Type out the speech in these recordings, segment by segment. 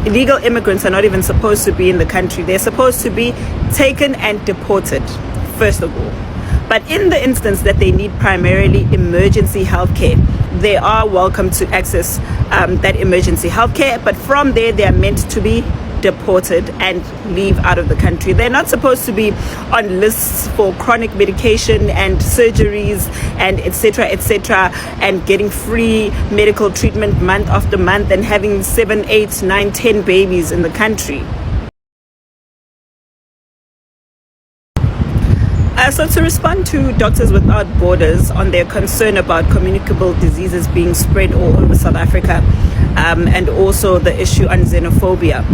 illegal immigrants are not even supposed to be in the country. They're supposed to be taken and deported, first of all. But in the instance that they need primarily emergency healthcare, they are welcome to access that emergency healthcare. But from there, they are meant to be deported and leave out of the country. They're not supposed to be on lists for chronic medication and surgeries and etc., and getting free medical treatment month after month and having 7, 8, 9, 10 babies in the country. So to respond to Doctors Without Borders on their concern about communicable diseases being spread all over South Africa, and also the issue on xenophobia,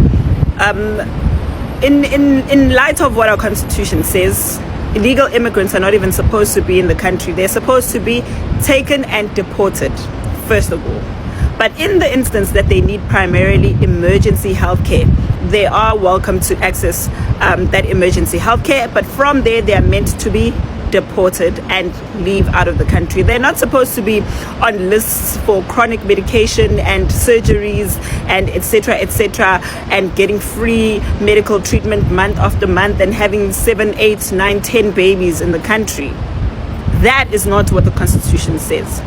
in light of what our constitution says, illegal immigrants are not even supposed to be in the country. They're supposed to be taken and deported, first of all. But in the instance that they need primarily emergency healthcare, they are welcome to access that emergency healthcare. But from there, they are meant to be deported and leave out of the country. They're not supposed to be on lists for chronic medication and surgeries and etc., and getting free medical treatment month after month and having 7, 8, 9, 10 babies in the country. That is not what the Constitution says.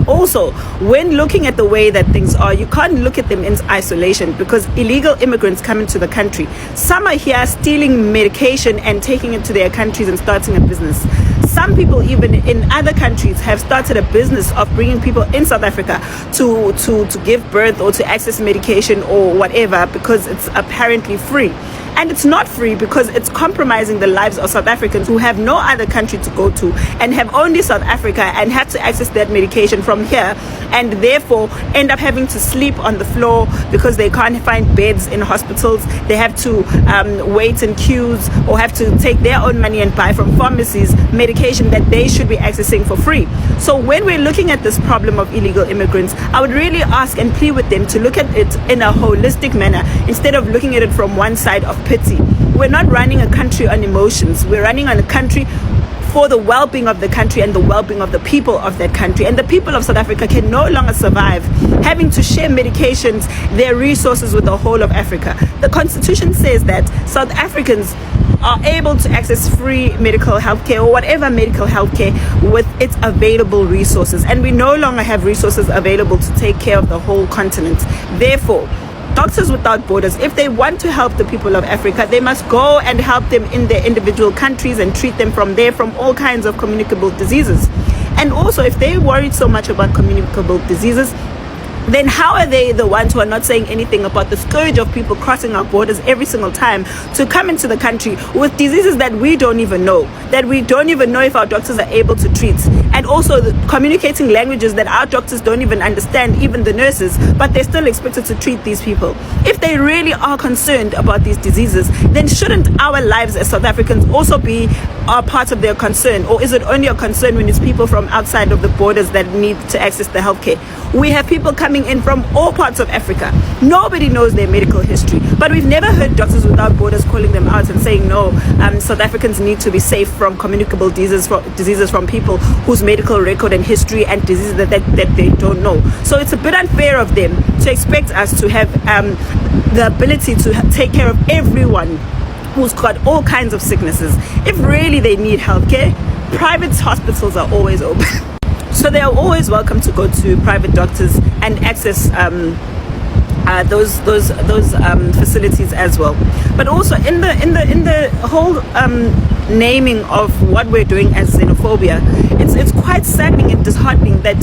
Also, when looking at the way that things are, you can't look at them in isolation, because illegal immigrants come into the country. Some are here stealing medication and taking it to their countries and starting a business. Some people even in other countries have started a business of bringing people in South Africa to give birth or to access medication or whatever, because it's apparently free. And it's not free because it's compromising the lives of South Africans who have no other country to go to and have only South Africa and have to access that medication from here, and therefore end up having to sleep on the floor because they can't find beds in hospitals. They have to wait in queues or have to take their own money and buy from pharmacies medication that they should be accessing for free. So when we're looking at this problem of illegal immigrants, I would really ask and plead with them to look at it in a holistic manner instead of looking at it from one side of pity. We're not running a country on emotions. We're running on a country for the well-being of the country and the well-being of the people of that country. And the people of South Africa can no longer survive having to share medications, their resources with the whole of Africa. The Constitution says that South Africans are able to access free medical healthcare or whatever medical healthcare with its available resources. And we no longer have resources available to take care of the whole continent. Therefore, Doctors Without Borders, if they want to help the people of Africa, they must go and help them in their individual countries and treat them from there from all kinds of communicable diseases. And also, if they worried so much about communicable diseases, then how are they the ones who are not saying anything about the scourge of people crossing our borders every single time to come into the country with diseases that we don't even know if our doctors are able to treat, and also communicating languages that our doctors don't even understand, even the nurses, but they're still expected to treat these people. If they really are concerned about these diseases, then shouldn't our lives as South Africans also be a part of their concern? Or is it only a concern when it's people from outside of the borders that need to access the healthcare? We have people coming in from all parts of Africa. Nobody knows their medical history, but we've never heard Doctors Without Borders calling them out and saying no, South Africans need to be safe from communicable diseases from people whose medical record and history and diseases that they don't know. So it's a bit unfair of them to expect us to have the ability to take care of everyone who's got all kinds of sicknesses. If really they need healthcare, private hospitals are always open. So they are always welcome to go to private doctors and access those facilities as well. But also in the whole naming of what we're doing as xenophobia, it's quite saddening and disheartening that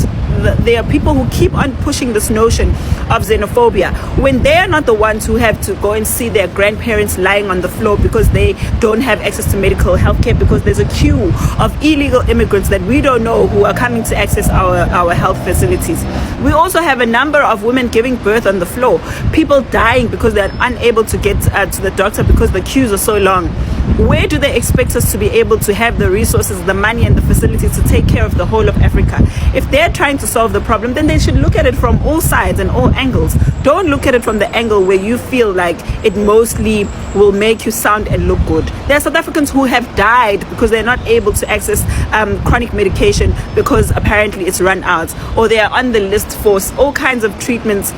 there are people who keep on pushing this notion of xenophobia when they are not the ones who have to go and see their grandparents lying on the floor because they don't have access to medical health care, because there's a queue of illegal immigrants that we don't know who are coming to access our health facilities. We also have a number of women giving birth on the floor, people dying because they're unable to get to the doctor because the queues are so long. Where do they expect us to be able to have the resources, the money and the facilities to take care of the whole of Africa? If they're trying to solve the problem, then they should look at it from all sides and all angles. Don't look at it from the angle where you feel like it mostly will make you sound and look good. There are South Africans who have died because they're not able to access chronic medication because apparently it's run out, or they are on the list for all kinds of treatments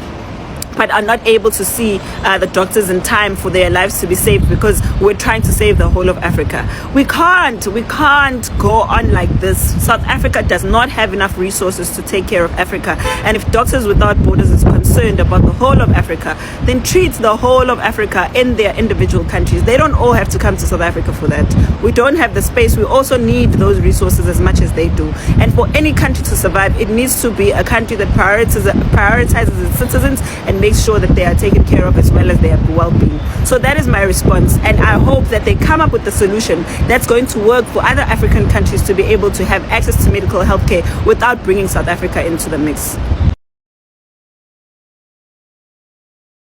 but are not able to see the doctors in time for their lives to be saved because we're trying to save the whole of Africa. We can't go on like this. South Africa does not have enough resources to take care of Africa. And if Doctors Without Borders is concerned about the whole of Africa, then treat the whole of Africa in their individual countries. They don't all have to come to South Africa for that. We don't have the space. We also need those resources as much as they do. And for any country to survive, it needs to be a country that prioritizes its citizens and makes sure that they are taken care of as well as their well-being. So that is my response, and I hope that they come up with a solution that's going to work for other African countries to be able to have access to medical health care without bringing South Africa into the mix.